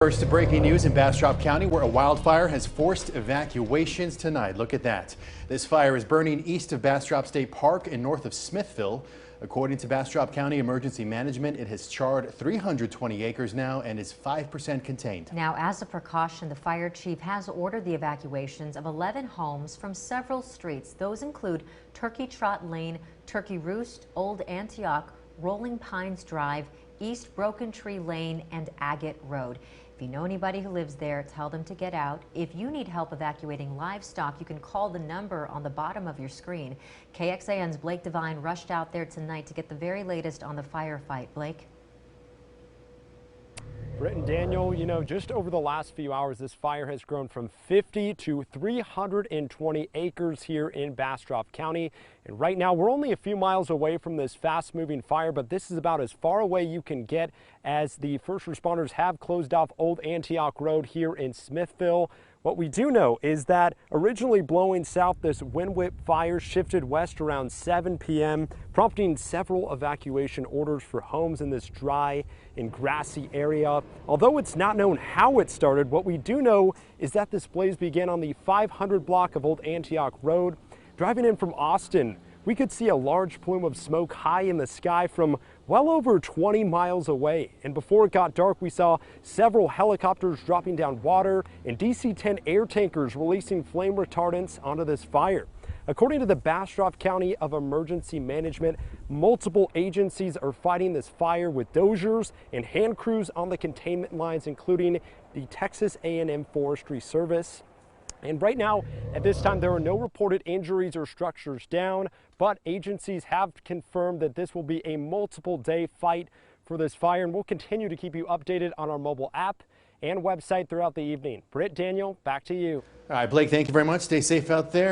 First breaking news in Bastrop County, where a wildfire has forced evacuations tonight. Look at that. This fire is burning east of Bastrop State Park and north of Smithville. According to Bastrop County Emergency Management, it has charred 320 acres now and is 5% contained. Now, as a precaution, the fire chief has ordered the evacuations of 11 homes from several streets. Those include Turkey Trot Lane, Turkey Roost, Old Antioch, Rolling Pines Drive, East Broken Tree Lane, and Agate Road. If you know anybody who lives there, tell them to get out. If you need help evacuating livestock, you can call the number on the bottom of your screen. KXAN's Blake Devine rushed out there tonight to get the very latest on the firefight. Blake? Britt and Daniel, you know, just over the last few hours, this fire has grown from 50 to 320 acres here in Bastrop County. And right now, we're only a few miles away from this fast-moving fire, but this is about as far away you can get as the first responders have closed off Old Antioch Road here in Smithville. What we do know is that originally blowing south, this wind whip fire shifted west around 7 p.m., prompting several evacuation orders for homes in this dry and grassy area. Although it's not known how it started, what we do know is that this blaze began on the 500 block of Old Antioch Road. Driving in from Austin, we could see a large plume of smoke high in the sky from well over 20 miles away. And before it got dark, we saw several helicopters dropping down water and DC-10 air tankers releasing flame retardants onto this fire. According to the Bastrop County of Emergency Management, multiple agencies are fighting this fire with dozers and hand crews on the containment lines, including the Texas A&M Forestry Service. And right now, at this time, there are no reported injuries or structures down, but agencies have confirmed that this will be a multiple-day fight for this fire, and we'll continue to keep you updated on our mobile app and website throughout the evening. Britt, Daniel, back to you. All right, Blake, thank you very much. Stay safe out there.